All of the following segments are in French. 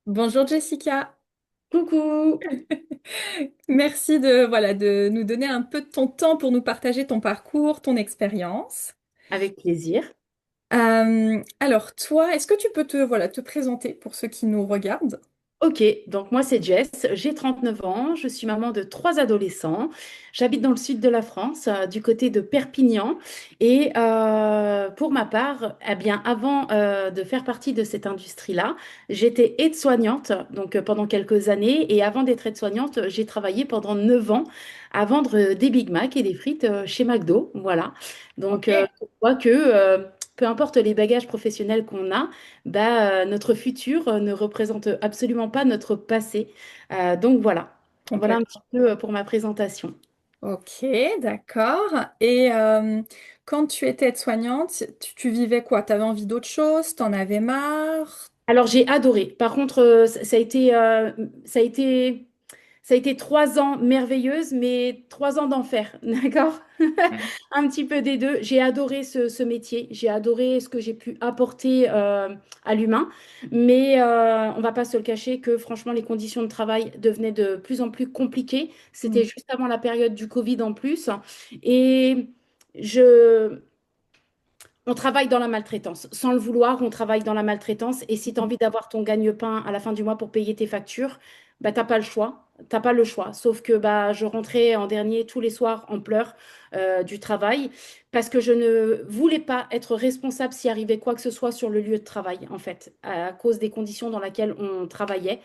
Bonjour Jessica. Coucou, Merci de nous donner un peu de ton temps pour nous partager ton parcours, ton expérience. avec plaisir. Alors toi, est-ce que tu peux te présenter pour ceux qui nous regardent? Ok, donc moi c'est Jess, j'ai 39 ans, je suis maman de trois adolescents, j'habite dans le sud de la France, du côté de Perpignan, et pour ma part, eh bien avant de faire partie de cette industrie-là, j'étais aide-soignante donc pendant quelques années, et avant d'être aide-soignante, j'ai travaillé pendant 9 ans à vendre des Big Mac et des frites chez McDo, voilà. Donc Ok. on voit que peu importe les bagages professionnels qu'on a, notre futur ne représente absolument pas notre passé. Donc voilà, voilà un petit Complètement. peu pour ma présentation. Ok, d'accord. Et quand tu étais aide-soignante, tu vivais quoi? T'avais envie d'autre chose? T'en avais marre? Alors j'ai adoré. Par contre, ça a été 3 ans merveilleuses, mais 3 ans d'enfer, d'accord? Ouais. Un petit peu des deux. J'ai adoré ce métier. J'ai adoré ce que j'ai pu apporter à l'humain. Mais on va pas se le cacher que franchement, les conditions de travail devenaient de plus en plus compliquées. C'était Hmm. juste avant la période du Covid en plus. Et je, on travaille dans la maltraitance. Sans le vouloir, on travaille dans la maltraitance. Et si tu as envie d'avoir ton gagne-pain à la fin du mois pour payer tes factures, bah, t'as pas le choix. T'as pas le choix. Sauf que bah, je rentrais en dernier tous les soirs en pleurs du travail parce que je ne voulais pas être responsable s'il arrivait quoi que ce soit sur le lieu de travail, en fait, à cause des conditions dans lesquelles on travaillait,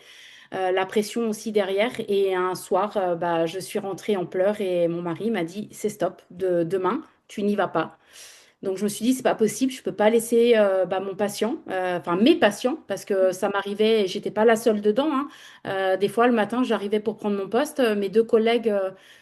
la pression aussi derrière. Et un soir, bah, je suis rentrée en pleurs et mon mari m'a dit, c'est stop, demain, tu n'y vas pas. Donc je me suis dit, c'est pas possible, je peux pas laisser mon patient, enfin mes patients, parce que ça m'arrivait, et j'étais pas la seule dedans, hein. Des fois, le matin, j'arrivais pour prendre mon poste, mes deux collègues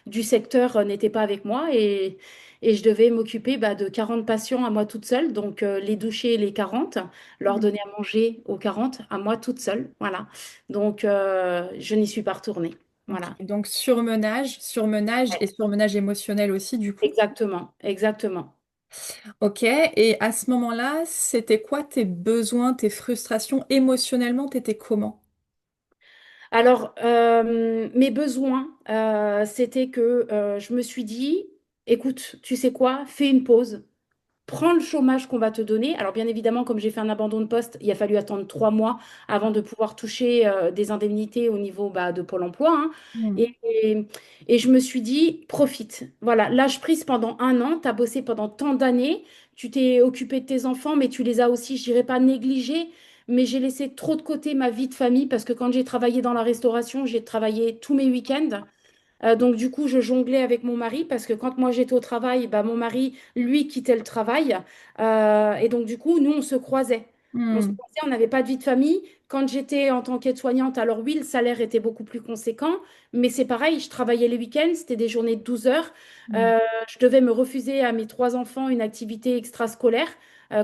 du secteur n'étaient pas avec moi et je devais m'occuper de 40 patients à moi toute seule, donc les doucher les 40, leur Hmm. donner à manger aux 40, à moi toute seule, voilà. Donc je n'y suis pas retournée, Ok. voilà. Donc surmenage et surmenage émotionnel aussi du coup. Exactement, exactement. Ok, et à ce moment-là, c'était quoi tes besoins, tes frustrations émotionnellement, t'étais comment? Alors, mes besoins, c'était que je me suis dit, écoute, tu sais quoi, fais une pause, prends le chômage qu'on va te donner. Alors, bien évidemment, comme j'ai fait un abandon de poste, il a fallu attendre 3 mois avant de pouvoir toucher des indemnités au niveau de Pôle emploi, hein. Hmm. Et je me suis dit, profite. Voilà, lâche prise pendant un an, tu as bossé pendant tant d'années, tu t'es occupé de tes enfants, mais tu les as aussi, je dirais pas négligés, mais j'ai laissé trop de côté ma vie de famille parce que quand j'ai travaillé dans la restauration, j'ai travaillé tous mes week-ends. Donc du coup, je jonglais avec mon mari parce que quand moi j'étais au travail, mon mari, lui, quittait le travail. Et donc du coup, nous, on se croisait. On se Hmm. croisait, on n'avait pas de vie de famille. Quand j'étais en tant qu'aide-soignante, alors oui, le salaire était beaucoup plus conséquent, mais c'est pareil, je travaillais les week-ends, c'était des journées de 12 heures. Hmm. Euh, je devais me refuser à mes trois enfants une activité extrascolaire,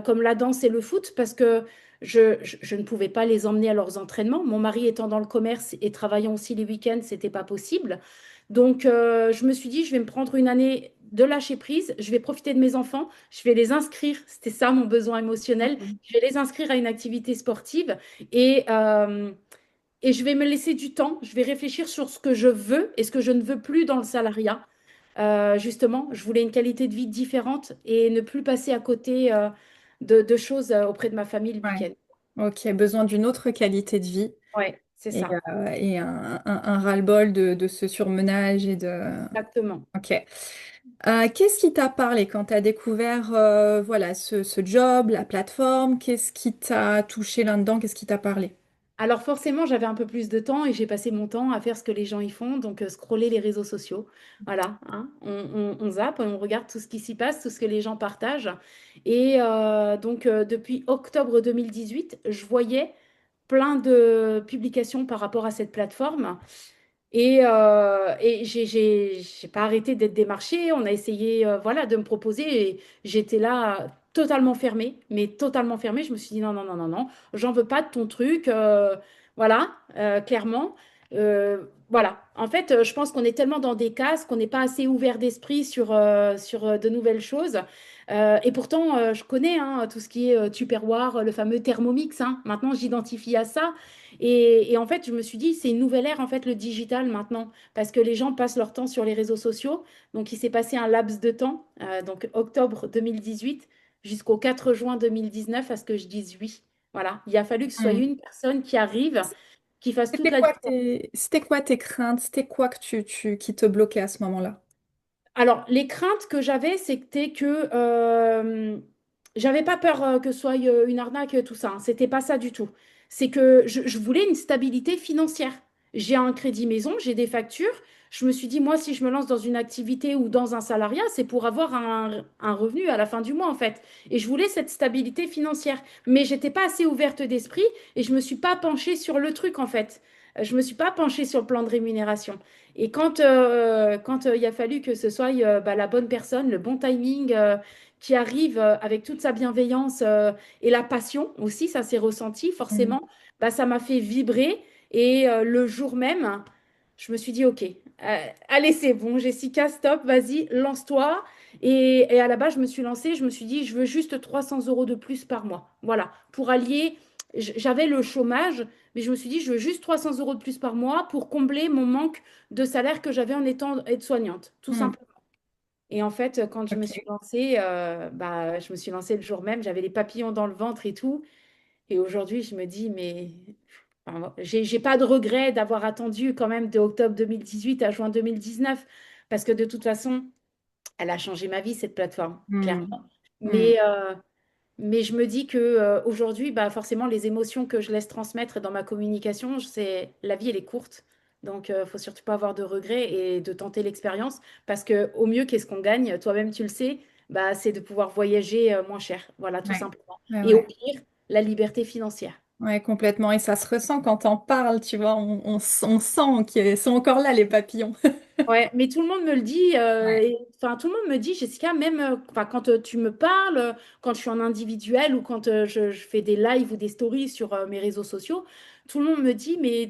comme la danse et le foot, parce que je ne pouvais pas les emmener à leurs entraînements. Mon mari étant dans le commerce et travaillant aussi les week-ends, c'était pas possible. Donc, je me suis dit, je vais me prendre une année de lâcher prise, je vais profiter de mes enfants, je vais les inscrire, c'était ça mon besoin émotionnel, Hmm. je vais les inscrire à une activité sportive et, euh, et je vais me laisser du temps, je vais réfléchir sur ce que je veux et ce que je ne veux plus dans le salariat. Justement, je voulais une qualité de vie différente et ne plus passer à côté de choses auprès de ma famille le Ouais. week-end. Ok, besoin d'une autre qualité de vie Ouais, c'est ça, et un ras-le-bol de ce surmenage et de... exactement. Ok. Qu'est-ce qui t'a parlé quand tu as découvert ce job, la plateforme? Qu'est-ce qui t'a touché là-dedans? Qu'est-ce qui t'a parlé? Alors forcément, j'avais un peu plus de temps et j'ai passé mon temps à faire ce que les gens y font, donc scroller les réseaux sociaux. Voilà, hein. On zappe, on regarde tout ce qui s'y passe, tout ce que les gens partagent. Et depuis octobre 2018, je voyais plein de publications par rapport à cette plateforme. Et j'ai pas arrêté d'être démarchée. On a essayé voilà, de me proposer et j'étais là totalement fermée, mais totalement fermée. Je me suis dit non, non, non, non, non, j'en veux pas de ton truc. Voilà, clairement. Voilà. En fait, je pense qu'on est tellement dans des cases qu'on n'est pas assez ouvert d'esprit sur de nouvelles choses. Et pourtant, je connais hein, tout ce qui est Tupperware, le fameux Thermomix. Hein. Maintenant, j'identifie à ça. Et en fait, je me suis dit, c'est une nouvelle ère, en fait, le digital maintenant, parce que les gens passent leur temps sur les réseaux sociaux. Donc, il s'est passé un laps de temps, donc octobre 2018 jusqu'au 4 juin 2019, à ce que je dise oui. Voilà, il a fallu que ce soit Hmm. une personne qui arrive, qui fasse toute C'était la quoi différence. c'était quoi tes craintes? C'était quoi que qui te bloquait à ce moment-là? Alors, les craintes que j'avais, c'était que j'avais pas peur que ce soit une arnaque, tout ça. Hein. C'était pas ça du tout. C'est que je voulais une stabilité financière. J'ai un crédit maison, j'ai des factures. Je me suis dit, moi, si je me lance dans une activité ou dans un salariat, c'est pour avoir un revenu à la fin du mois, en fait. Et je voulais cette stabilité financière. Mais j'étais pas assez ouverte d'esprit et je me suis pas penchée sur le truc, en fait. Je me suis pas penchée sur le plan de rémunération. Et quand il a fallu que ce soit bah, la bonne personne, le bon timing, qui arrive avec toute sa bienveillance et la passion aussi, ça s'est ressenti Hmm. forcément, bah, ça m'a fait vibrer. Et le jour même, je me suis dit, OK, allez, c'est bon, Jessica, stop, vas-y, lance-toi. Et à la base, je me suis lancée, je me suis dit, je veux juste 300 euros de plus par mois. Voilà, pour allier, j'avais le chômage, mais je me suis dit, je veux juste 300 euros de plus par mois pour combler mon manque de salaire que j'avais en étant aide-soignante, tout Hmm. simplement. Et en fait, quand je me suis Ok. lancée, bah, je me suis lancée le jour même, j'avais les papillons dans le ventre et tout. Et aujourd'hui, je me dis, mais enfin, j'ai pas de regret d'avoir attendu quand même de octobre 2018 à juin 2019, parce que de toute façon, elle a changé ma vie, cette plateforme, Hmm. clairement. Hmm. Mais je me dis que aujourd'hui, bah, forcément, les émotions que je laisse transmettre dans ma communication, c'est la vie, elle est courte. Donc, faut surtout pas avoir de regrets et de tenter l'expérience. Parce que au mieux, qu'est-ce qu'on gagne? Toi-même, tu le sais, bah, c'est de pouvoir voyager moins cher. Voilà, tout Ouais. simplement. Ouais, Et au ouais. pire, la liberté financière. Ouais, complètement. Et ça se ressent quand on parle, tu vois, on sent qu'ils sont encore là, les papillons. Ouais, mais tout le monde me le dit, Ouais. enfin tout le monde me dit, Jessica, même enfin, quand tu me parles, quand je suis en individuel ou quand je fais des lives ou des stories sur mes réseaux sociaux, tout le monde me dit, mais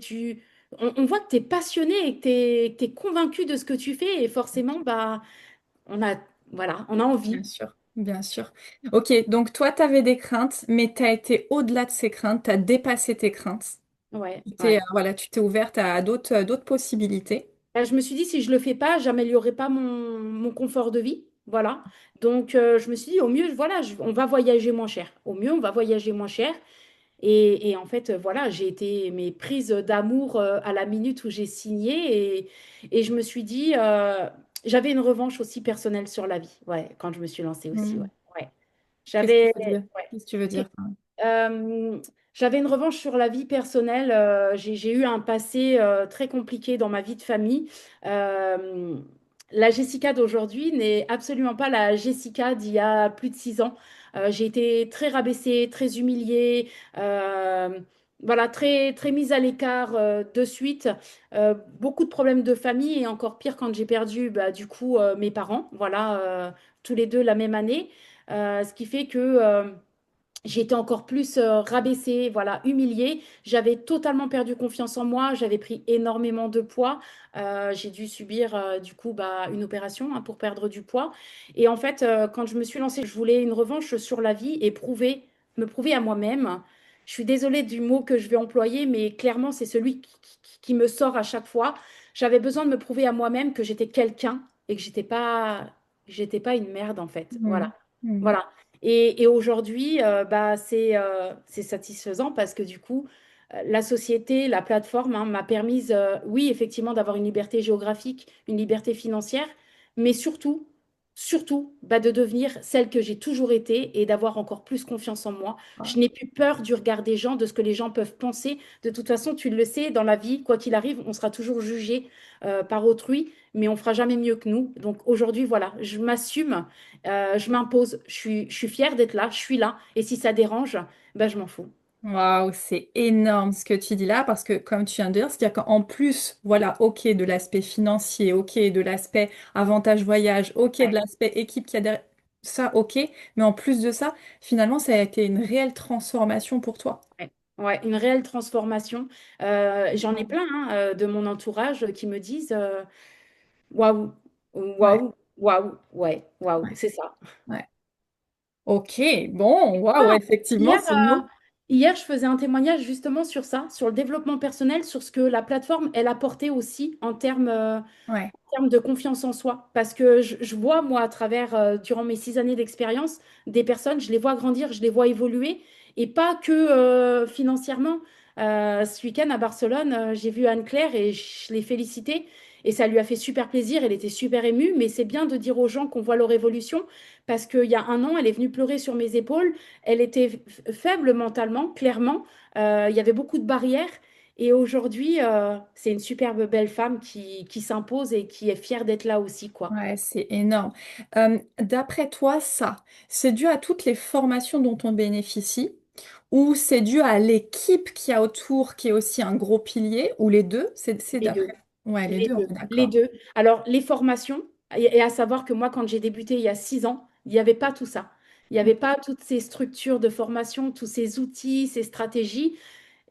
on voit que tu es passionné et que tu es convaincu de ce que tu fais et forcément, bah, on a, voilà, on a Bien envie. sûr, bien sûr. Ok, donc toi, tu avais des craintes, mais tu as été au-delà de ces craintes, tu as dépassé tes craintes. Ouais, T'es, ouais. voilà, tu t'es ouverte à d'autres possibilités. Je me suis dit, si je le fais pas, j'améliorerai pas mon confort de vie. Voilà. Donc, je me suis dit, au mieux, voilà, on va voyager moins cher. Au mieux, on va voyager moins cher. Et en fait, voilà, j'ai été mes prises d'amour à la minute où j'ai signé et je me suis dit, j'avais une revanche aussi personnelle sur la vie, ouais, quand je me suis lancée aussi, ouais. Hmm. Ouais. Qu'est-ce que tu J'avais, veux dire? ouais. Qu'est-ce que tu veux dire? Euh, J'avais une revanche sur la vie personnelle. J'ai eu un passé très compliqué dans ma vie de famille. Euh, la Jessica d'aujourd'hui n'est absolument pas la Jessica d'il y a plus de 6 ans. J'ai été très rabaissée, très humiliée, voilà, très, très mise à l'écart de suite. Beaucoup de problèmes de famille et encore pire quand j'ai perdu bah, du coup mes parents, voilà, tous les deux la même année. Ce qui fait que j'ai été encore plus rabaissée, voilà, humiliée. J'avais totalement perdu confiance en moi. J'avais pris énormément de poids. J'ai dû subir du coup bah, une opération hein, pour perdre du poids. Et en fait, quand je me suis lancée, je voulais une revanche sur la vie et me prouver à moi-même. Je suis désolée du mot que je vais employer, mais clairement, c'est celui qui me sort à chaque fois. J'avais besoin de me prouver à moi-même que j'étais quelqu'un et que j'étais pas une merde en fait. Hmm. Voilà. Hmm. Voilà. Et aujourd'hui, bah, c'est satisfaisant parce que du coup, la société, la plateforme hein, m'a permis, oui, effectivement, d'avoir une liberté géographique, une liberté financière, mais surtout, bah, de devenir celle que j'ai toujours été et d'avoir encore plus confiance en moi. Je n'ai plus peur du regard des gens, de ce que les gens peuvent penser. De toute façon, tu le sais, dans la vie, quoi qu'il arrive, on sera toujours jugé par autrui, mais on fera jamais mieux que nous. Donc aujourd'hui, voilà, je m'assume. Je m'impose, je suis fière d'être là, je suis là. Et si ça dérange, ben, je m'en fous. Waouh, c'est énorme ce que tu dis là, parce que comme tu viens de dire, c'est-à-dire qu'en plus, voilà, ok, de l'aspect financier, ok, de l'aspect avantage voyage, ok, de Ouais, l'aspect équipe qui a derrière ça, ok, mais en plus de ça, finalement, ça a été une réelle transformation pour toi. ouais. Ouais, une réelle transformation. J'en ai plein hein, de mon entourage qui me disent waouh, Ouais, waouh, waouh, ouais, waouh, ouais, c'est ça. ouais. Ok, bon, waouh, Ah, effectivement, hier, c'est mieux. hier, je faisais un témoignage justement sur ça, sur le développement personnel, sur ce que la plateforme, elle apportait aussi Ouais, en termes de confiance en soi. Parce que je vois, moi, à travers, durant mes 6 années d'expérience, des personnes, je les vois grandir, je les vois évoluer, et pas que financièrement. Ce week-end à Barcelone, j'ai vu Anne-Claire et je l'ai félicitée. Et ça lui a fait super plaisir, elle était super émue, mais c'est bien de dire aux gens qu'on voit leur évolution, parce qu'il y a un an, elle est venue pleurer sur mes épaules, elle était faible mentalement, clairement. Il y avait beaucoup de barrières. Et aujourd'hui, c'est une superbe belle femme qui s'impose et qui est fière d'être là aussi, quoi. ouais, c'est énorme. D'après toi, ça, c'est dû à toutes les formations dont on bénéficie ou c'est dû à l'équipe qui a autour, qui est aussi un gros pilier, ou les deux? C'est Les d'après. deux. Ouais, les Les deux, on deux. est Les d'accord. deux. Alors, les formations, et à savoir que moi, quand j'ai débuté il y a 6 ans, il n'y avait pas tout ça. Il n'y avait pas toutes ces structures de formation, tous ces outils, ces stratégies.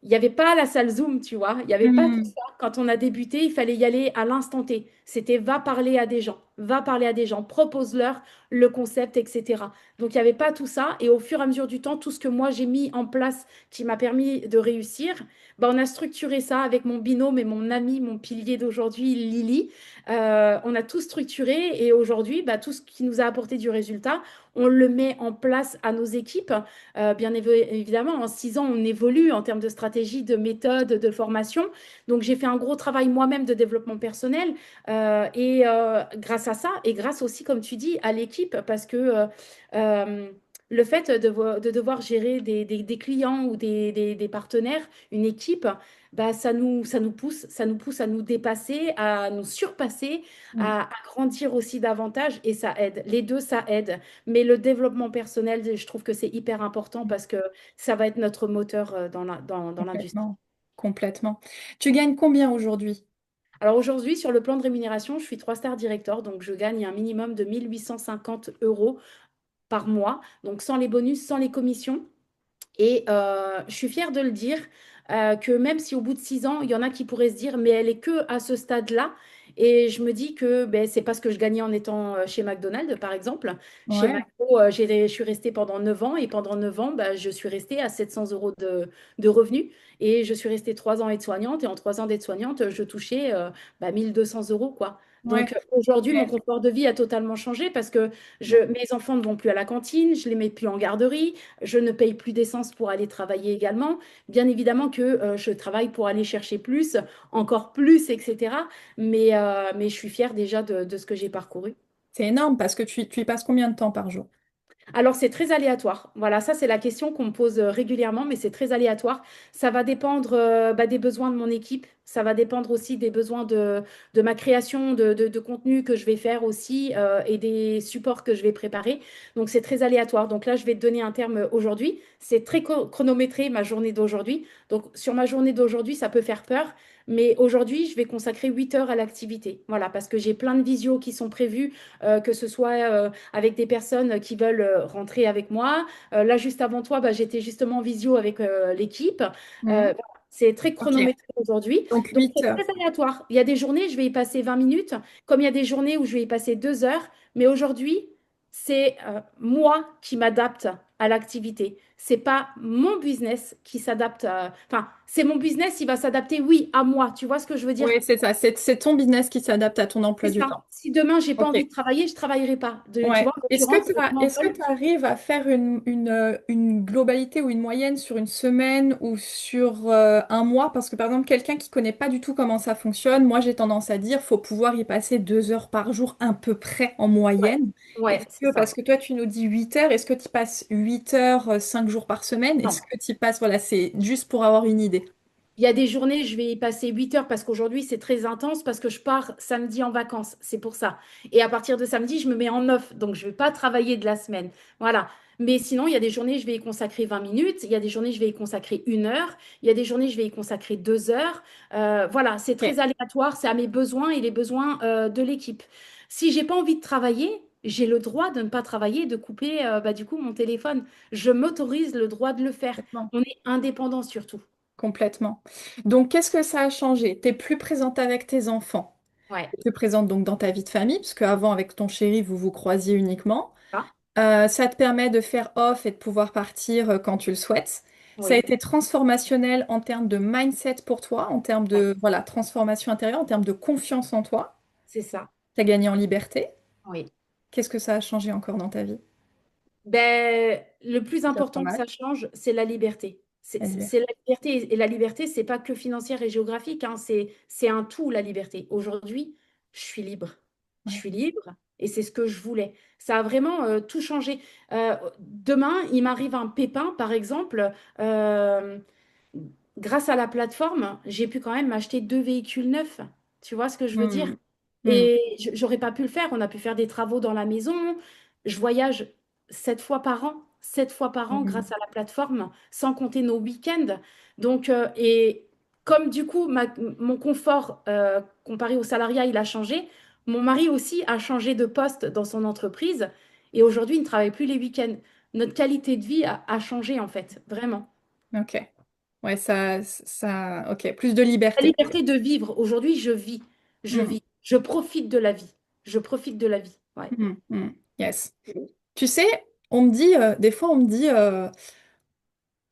Il n'y avait pas la salle Zoom, tu vois. Il n'y avait pas tout Hmm, ça. Quand on a débuté, il fallait y aller à l'instant T. C'était va parler à des gens, va parler à des gens, propose-leur le concept, etc. Donc, il n'y avait pas tout ça. Et au fur et à mesure du temps, tout ce que moi j'ai mis en place qui m'a permis de réussir, ben, on a structuré ça avec mon binôme et mon ami, mon pilier d'aujourd'hui, Lily. On a tout structuré et aujourd'hui, ben, tout ce qui nous a apporté du résultat, on le met en place à nos équipes. Bien évidemment, en 6 ans, on évolue en termes de stratégie, de méthode, de formation. Donc, j'ai fait un gros travail moi-même de développement personnel grâce à ça et grâce aussi, comme tu dis, à l'équipe parce que euh, le fait de devoir gérer des clients ou des partenaires, une équipe, bah, ça nous pousse à nous dépasser, à nous surpasser, hmm, à grandir aussi davantage et ça aide. Les deux, ça aide. Mais le développement personnel, je trouve que c'est hyper important parce que ça va être notre moteur dans l'industrie. complètement. Complètement. Tu gagnes combien aujourd'hui? Alors aujourd'hui, sur le plan de rémunération, je suis 3 stars director, donc je gagne un minimum de 1 850 € par mois, donc sans les bonus, sans les commissions. Et je suis fière de le dire que même si au bout de 6 ans, il y en a qui pourraient se dire, mais elle est que à ce stade-là. Et je me dis que ben, c'est pas ce que je gagnais en étant chez McDonald's, par exemple. Chez Ouais, McDo, je suis restée pendant 9 ans et pendant 9 ans, ben, je suis restée à 700 € de revenus. Et je suis restée 3 ans aide-soignante et en 3 ans d'aide-soignante, je touchais 1200 € quoi. ouais. Donc aujourd'hui, mon Ouais. confort de vie a totalement changé parce que mes enfants ne vont plus à la cantine, je les mets plus en garderie. Je ne paye plus d'essence pour aller travailler également. Bien évidemment que je travaille pour aller chercher plus, encore plus, etc. Mais je suis fière déjà de ce que j'ai parcouru. C'est énorme parce que tu y passes combien de temps par jour? Alors, c'est très aléatoire. Voilà, ça, c'est la question qu'on me pose régulièrement, mais c'est très aléatoire. Ça va dépendre des besoins de mon équipe. Ça va dépendre aussi des besoins de ma création de contenu que je vais faire aussi et des supports que je vais préparer. Donc, c'est très aléatoire. Donc là, je vais te donner un terme aujourd'hui. C'est très chronométré, ma journée d'aujourd'hui. Donc, sur ma journée d'aujourd'hui, ça peut faire peur. Mais aujourd'hui, je vais consacrer 8 heures à l'activité. Voilà, parce que j'ai plein de visios qui sont prévus, que ce soit avec des personnes qui veulent rentrer avec moi. Là, juste avant toi, bah, j'étais justement en visio avec l'équipe. Hmm. Voilà, c'est très Ok, chronométré aujourd'hui. donc Donc, 8 c'est heures. très aléatoire. Il y a des journées, je vais y passer 20 minutes, comme il y a des journées où je vais y passer 2 heures. Mais aujourd'hui, c'est moi qui m'adapte à l'activité. C'est pas mon business qui s'adapte. Enfin, c'est mon business, il va s'adapter, oui, à moi. Tu vois ce que je veux dire? Oui, c'est ça. C'est ton business qui s'adapte à ton C'est emploi du ça. temps. Si demain, j'ai pas Ok. envie de travailler, je travaillerai pas. Tu Ouais. vois, en l'occurrence, je Est-ce que m'envole. tu arrives à faire une globalité ou une moyenne sur une semaine ou sur un mois? Parce que par exemple, quelqu'un qui connaît pas du tout comment ça fonctionne, moi j'ai tendance à dire faut pouvoir y passer 2 heures par jour à peu près en Ouais, moyenne. ouais, c'est Parce ça. que toi tu nous dis 8 heures, est-ce que tu passes 8 heures 5 jours par semaine? Est-ce Non. que tu passes, voilà, c'est juste pour avoir une idée. Il y a des journées, je vais y passer 8 heures parce qu'aujourd'hui, c'est très intense parce que je pars samedi en vacances. C'est pour ça. Et à partir de samedi, je me mets en off. Donc, je ne vais pas travailler de la semaine. Voilà. Mais sinon, il y a des journées, je vais y consacrer 20 minutes. Il y a des journées, je vais y consacrer 1 heure. Il y a des journées, je vais y consacrer 2 heures. Voilà, c'est Ok. très aléatoire. C'est à mes besoins et les besoins de l'équipe. Si j'ai pas envie de travailler, j'ai le droit de ne pas travailler, de couper du coup mon téléphone. Je m'autorise le droit de le faire. Complètement. On est indépendant surtout. Complètement. Donc, qu'est-ce que ça a changé? Tu es plus présente avec tes enfants. Ouais. T'es plus présente donc dans ta vie de famille, parce qu'avant, avec ton chéri, vous vous croisiez uniquement. Ça te permet de faire off et de pouvoir partir quand tu le souhaites. Ça a Oui, été transformationnel en termes de mindset pour toi, en termes ouais, de voilà, transformation intérieure, en termes de confiance en toi. c'est ça. Tu as gagné en liberté. Oui. Qu'est-ce que ça a changé encore dans ta vie? Ben, le plus Déjà pas important que mal. ça change, c'est la liberté. La C'est la liberté. liberté. Et la liberté, c'est pas que financière et géographique, hein, c'est un tout, la liberté. Aujourd'hui, je suis libre. Je Ouais. suis libre et c'est ce que je voulais. Ça a vraiment tout changé. Demain, il m'arrive un pépin, par exemple. euh, Grâce à la plateforme, j'ai pu quand même m'acheter 2 véhicules neufs. Tu vois ce que je veux dire? Hmm. Hmm. Et j'aurais pas pu le faire. On a pu faire des travaux dans la maison. Je voyage 7 fois par an, 7 fois par an Hmm. grâce à la plateforme, sans compter nos week-ends. Donc, et comme du coup, mon confort comparé au salariat, il a changé, mon mari aussi a changé de poste dans son entreprise. Et aujourd'hui, il ne travaille plus les week-ends. Notre qualité de vie a changé, en fait, vraiment. Ok. Ouais, ok. Plus de La liberté. liberté de vivre. Aujourd'hui, je vis. Je Hmm. vis. Je profite de la vie. Je profite de la vie. Ouais. Hmm. Hmm. Yes. Tu sais, des fois, on me dit,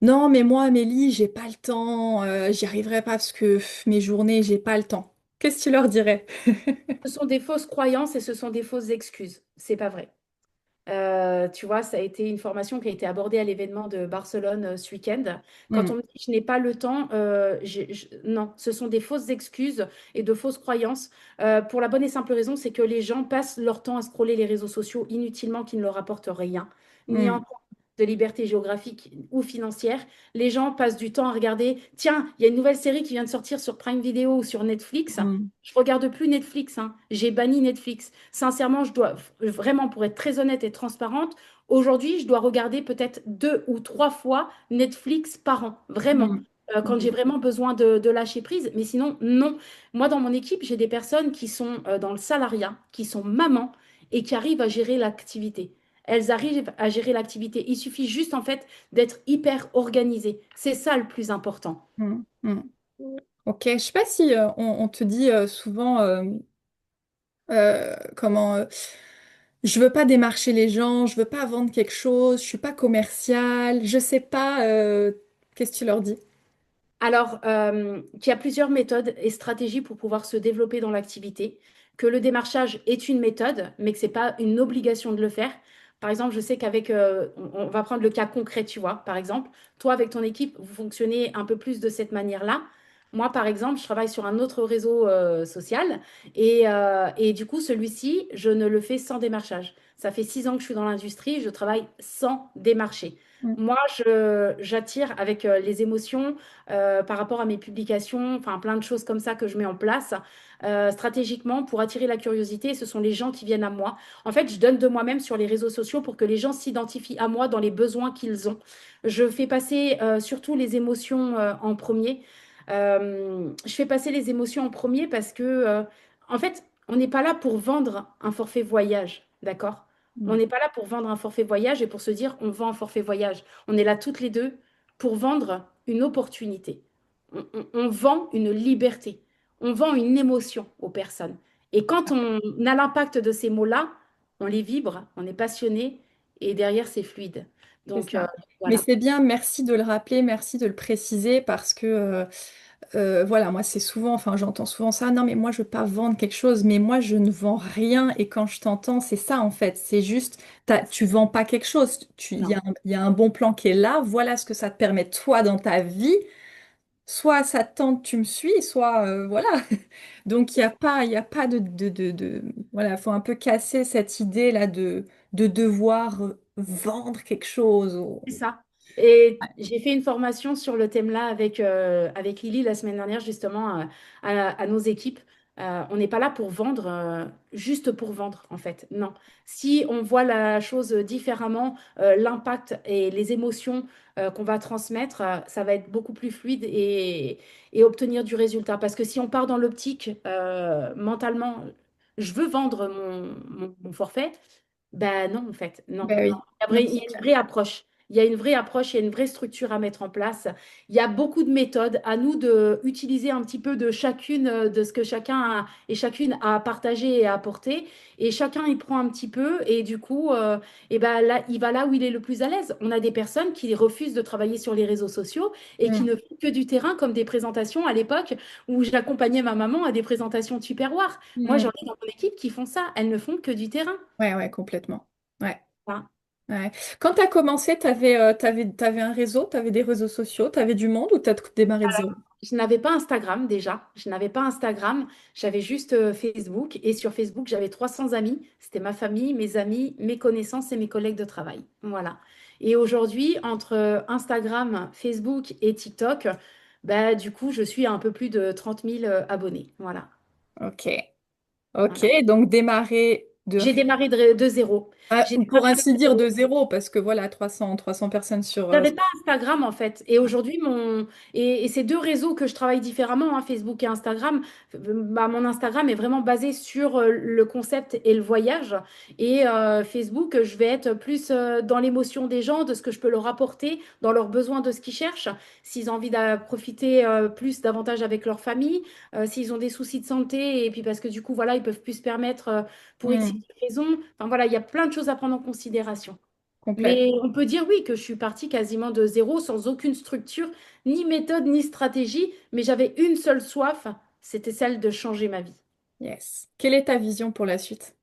non, mais moi, Amélie, j'ai pas le temps, j'y arriverai pas parce que mes journées, j'ai pas le temps. Qu'est-ce que tu leur dirais? Ce sont des fausses croyances et ce sont des fausses excuses. C'est pas vrai. Tu vois, ça a été une formation qui a été abordée à l'événement de Barcelone ce week-end. Quand Hmm. on me dit que je n'ai pas le temps, non, ce sont des fausses excuses et de fausses croyances. Pour la bonne et simple raison, c'est que les gens passent leur temps à scroller les réseaux sociaux inutilement qui ne leur apportent rien, ni en Hmm. termes de liberté géographique ou financière. Les gens passent du temps à regarder, tiens, il y a une nouvelle série qui vient de sortir sur Prime Video ou sur Netflix. Hmm. Je regarde plus Netflix, hein. J'ai banni Netflix. Sincèrement, je dois vraiment, pour être très honnête et transparente, aujourd'hui, je dois regarder peut-être 2 ou 3 fois Netflix par an, vraiment. Hmm. Quand j'ai Hmm. vraiment besoin de lâcher prise. Mais sinon, non. Moi, dans mon équipe, j'ai des personnes qui sont dans le salariat, qui sont mamans et qui arrivent à gérer l'activité. Elles arrivent à gérer l'activité. Il suffit juste, en fait, d'être hyper organisé. C'est ça le plus important. Hmm. Hmm. Ok, je sais pas si on te dit souvent comment je veux pas démarcher les gens, je veux pas vendre quelque chose, je suis pas commercial, je sais pas qu'est-ce que tu leur dis? Alors, qu'il y a plusieurs méthodes et stratégies pour pouvoir se développer dans l'activité, que le démarchage est une méthode, mais que ce n'est pas une obligation de le faire. Par exemple, je sais qu'avec, on va prendre le cas concret, tu vois, par exemple, toi, avec ton équipe, vous fonctionnez un peu plus de cette manière-là. Moi, par exemple, je travaille sur un autre réseau social et du coup, celui-ci, je ne le fais sans démarchage. Ça fait 6 ans que je suis dans l'industrie, je travaille sans démarcher. Hmm. Moi, j'attire avec les émotions par rapport à mes publications, enfin plein de choses comme ça que je mets en place stratégiquement pour attirer la curiosité. Ce sont les gens qui viennent à moi. En fait, je donne de moi-même sur les réseaux sociaux pour que les gens s'identifient à moi dans les besoins qu'ils ont. Je fais passer surtout les émotions en premier. Je fais passer les émotions en premier parce que, en fait, on n'est pas là pour vendre un forfait voyage, d'accord? On Hmm. n'est pas là pour vendre un forfait voyage et pour se dire on vend un forfait voyage. On est là toutes les deux pour vendre une opportunité. On vend une liberté. On vend une émotion aux personnes. Et quand on a l'impact de ces mots-là, on les vibre, on est passionné et derrière, c'est fluide. C'est Donc, ça. Mais voilà. c'est bien, merci de le rappeler, merci de le préciser parce que voilà, moi c'est souvent, enfin j'entends souvent ça, non mais moi je veux pas vendre quelque chose, mais moi je ne vends rien et quand je t'entends, c'est ça en fait, c'est juste, tu vends pas quelque chose, Non, il y a un bon plan qui est là, voilà ce que ça te permet toi dans ta vie, soit ça te tente, tu me suis, soit voilà. Donc c'est il y a pas voilà, faut un peu casser cette idée là de devoir vendre quelque chose. c'est ça. Et j'ai fait une formation sur le thème-là avec Lily la semaine dernière, justement, à nos équipes. On n'est pas là pour vendre, juste pour vendre, en fait. Non. Si on voit la chose différemment, l'impact et les émotions qu'on va transmettre, ça va être beaucoup plus fluide et obtenir du résultat. Parce que si on part dans l'optique, mentalement, je veux vendre mon forfait, ben non, en fait, non, Ben non. oui, non, Il y a c'est une clair. vraie approche. Il y a une vraie approche, il y a une vraie structure à mettre en place. Il y a beaucoup de méthodes. À nous de utiliser un petit peu de chacune de ce que chacun a, et chacune a partagé et a apporté. Et chacun y prend un petit peu. Et du coup, et ben là, il va là où il est le plus à l'aise. On a des personnes qui refusent de travailler sur les réseaux sociaux et qui Mm. ne font que du terrain, comme des présentations à l'époque où j'accompagnais ma maman à des présentations de Tupperware. Moi, Mm. j'en ai dans mon équipe qui font ça. Elles ne font que du terrain. Ouais, ouais, complètement. Ouais. Voilà. Ouais. Quand tu as commencé, t'avais un réseau, tu avais des réseaux sociaux, tu avais du monde ou tu as démarré de zéro? Je n'avais pas Instagram déjà. Je n'avais pas Instagram. J'avais juste Facebook. Et sur Facebook, j'avais 300 amis. C'était ma famille, mes amis, mes connaissances et mes collègues de travail. Voilà. Et aujourd'hui, entre Instagram, Facebook et TikTok, bah, du coup, je suis à un peu plus de 30 000 abonnés. Voilà. Ok. Ok, Voilà. donc démarrer de J'ai rien. démarré de zéro. Ah, J'ai pour démarré de ainsi dire de zéro. zéro, parce que voilà, 300 personnes sur... J'avais pas Instagram en fait. Et aujourd'hui, et ces deux réseaux que je travaille différemment, hein, Facebook et Instagram, bah, mon Instagram est vraiment basé sur le concept et le voyage. Et Facebook, je vais être plus dans l'émotion des gens, de ce que je peux leur apporter, dans leurs besoins, de ce qu'ils cherchent. S'ils ont envie de profiter plus davantage avec leur famille, s'ils ont des soucis de santé, et puis parce que du coup, voilà, ils peuvent plus se permettre pour X Hmm, raisons. Enfin voilà, il y a plein de choses à prendre en considération. complète. Mais on peut dire oui que je suis partie quasiment de zéro, sans aucune structure, ni méthode, ni stratégie, mais j'avais une seule soif, c'était celle de changer ma vie. Yes. Quelle est ta vision pour la suite?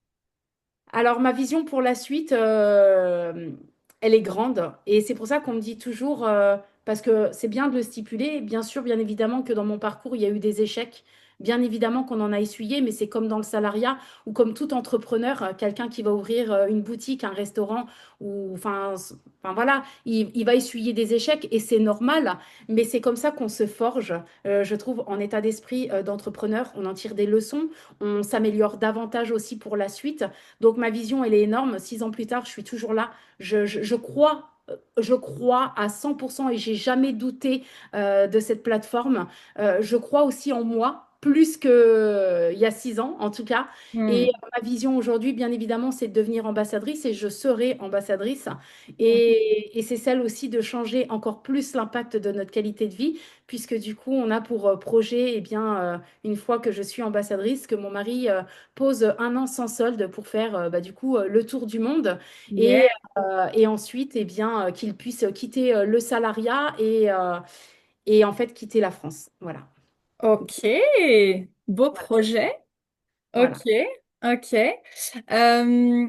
Alors, ma vision pour la suite, elle est grande. Et c'est pour ça qu'on me dit toujours, parce que c'est bien de le stipuler, bien sûr, bien évidemment que dans mon parcours, il y a eu des échecs. Bien évidemment qu'on en a essuyé, mais c'est comme dans le salariat ou comme tout entrepreneur, quelqu'un qui va ouvrir une boutique, un restaurant, ou enfin voilà, il va essuyer des échecs et c'est normal, mais c'est comme ça qu'on se forge, je trouve, en état d'esprit d'entrepreneur. On en tire des leçons, on s'améliore davantage aussi pour la suite. Donc ma vision, elle est énorme. 6 ans plus tard, je suis toujours là. Je crois à 100% et j'ai jamais douté de cette plateforme. Je crois aussi en moi. Plus qu'il y a 6 ans, en tout cas. Et Hmm, ma vision aujourd'hui, bien évidemment, c'est de devenir ambassadrice et je serai ambassadrice. hmm, Et c'est celle aussi de changer encore plus l'impact de notre qualité de vie, puisque du coup, on a pour projet, eh bien, une fois que je suis ambassadrice, que mon mari pose 1 an sans solde pour faire bah, du coup le tour du monde yeah. et, et ensuite eh bien qu'il puisse quitter le salariat et en fait quitter la France. Voilà. Ok. Beau Voilà. projet. Ok. Voilà. Ok. Euh,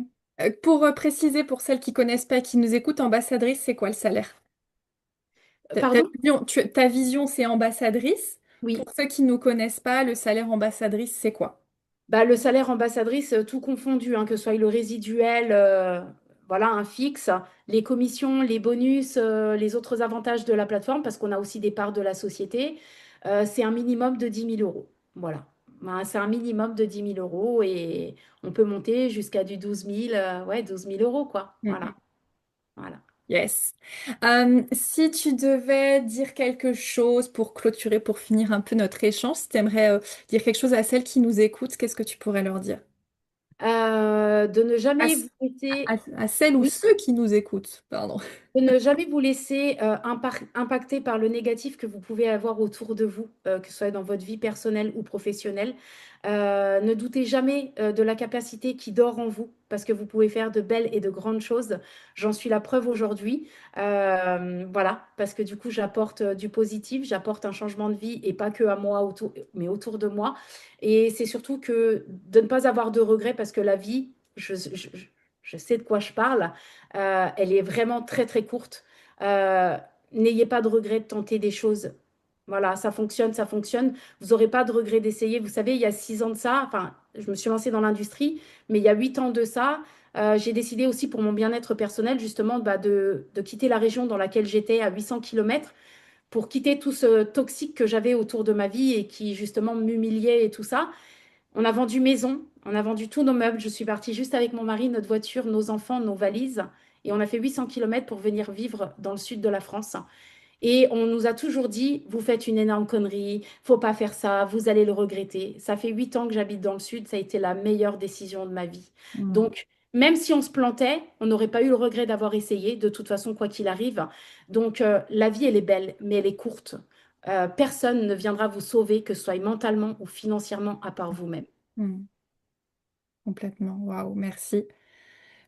pour préciser, pour celles qui connaissent pas, qui nous écoutent, ambassadrice, c'est quoi le salaire? Ta Pardon? vision, ta vision, c'est ambassadrice. Pour Oui. ceux qui ne nous connaissent pas, le salaire ambassadrice, c'est quoi? Bah, le salaire ambassadrice, tout confondu, hein, que ce soit le résiduel, voilà, un fixe, les commissions, les bonus, les autres avantages de la plateforme, parce qu'on a aussi des parts de la société, c'est un minimum de 10 000 euros. Voilà. Ben, c'est un minimum de 10 000 euros et on peut monter jusqu'à du 12 000, ouais, 12 000 euros, quoi. Voilà. Voilà. Yes. Si tu devais dire quelque chose pour clôturer, pour finir un peu notre échange, si tu aimerais dire quelque chose à celles qui nous écoutent, qu'est-ce que tu pourrais leur dire? De ne À, jamais vous laisser. à celles ou Oui. ceux qui nous écoutent, pardon. De ne jamais vous laisser impacter par le négatif que vous pouvez avoir autour de vous, que ce soit dans votre vie personnelle ou professionnelle. Ne doutez jamais de la capacité qui dort en vous, parce que vous pouvez faire de belles et de grandes choses. J'en suis la preuve aujourd'hui. Voilà, parce que du coup, j'apporte du positif, j'apporte un changement de vie, et pas que à moi, mais autour de moi. Et c'est surtout que de ne pas avoir de regrets, parce que la vie, je sais de quoi je parle. Elle est vraiment très très courte. Euh, N'ayez pas de regret de tenter des choses. Voilà, ça fonctionne, ça fonctionne. Vous n'aurez pas de regret d'essayer. Vous savez, il y a 6 ans de ça, enfin, je me suis lancée dans l'industrie, mais il y a 8 ans de ça, j'ai décidé aussi pour mon bien-être personnel, justement, bah, de quitter la région dans laquelle j'étais à 800 kilomètres pour quitter tout ce toxique que j'avais autour de ma vie et qui, justement, m'humiliait et tout ça. On a vendu maison, on a vendu tous nos meubles. Je suis partie juste avec mon mari, notre voiture, nos enfants, nos valises. Et on a fait 800 kilomètres pour venir vivre dans le sud de la France. Et on nous a toujours dit, vous faites une énorme connerie, faut pas faire ça, vous allez le regretter. Ça fait 8 ans que j'habite dans le sud, ça a été la meilleure décision de ma vie. Mm. Donc, même si on se plantait, on n'aurait pas eu le regret d'avoir essayé, de toute façon, quoi qu'il arrive. Donc, la vie, elle est belle, mais elle est courte. Personne ne viendra vous sauver, que ce soit mentalement ou financièrement, à part vous-même. Hmm, complètement. Waouh, merci.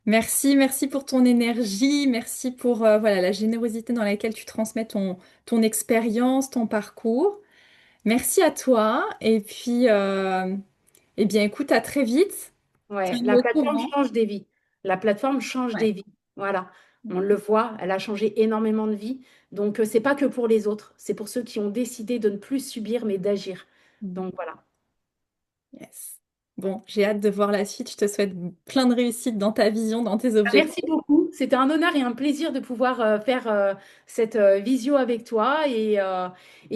Merci, merci pour ton énergie, merci pour voilà, la générosité dans laquelle tu transmets ton expérience, ton parcours. Merci à toi. Et puis, eh bien, écoute, à très vite. Ouais, la Tiens-moi au plateforme courant. change des vies. La plateforme change Ouais. des vies. Voilà, on le voit, elle a changé énormément de vies. Donc, c'est pas que pour les autres, c'est pour ceux qui ont décidé de ne plus subir, mais d'agir. Mm. Donc, voilà. Yes. Bon, j'ai hâte de voir la suite. Je te souhaite plein de réussite dans ta vision, dans tes Merci objectifs. beaucoup. C'était un honneur et un plaisir de pouvoir faire cette visio avec toi. Et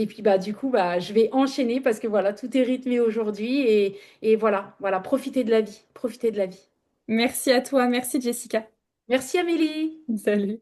puis, bah, du coup, bah, je vais enchaîner parce que voilà, tout est rythmé aujourd'hui. Et voilà, voilà, profitez de la vie. Profitez de la vie. Merci à toi. Merci Jessica. Merci Amélie. Salut.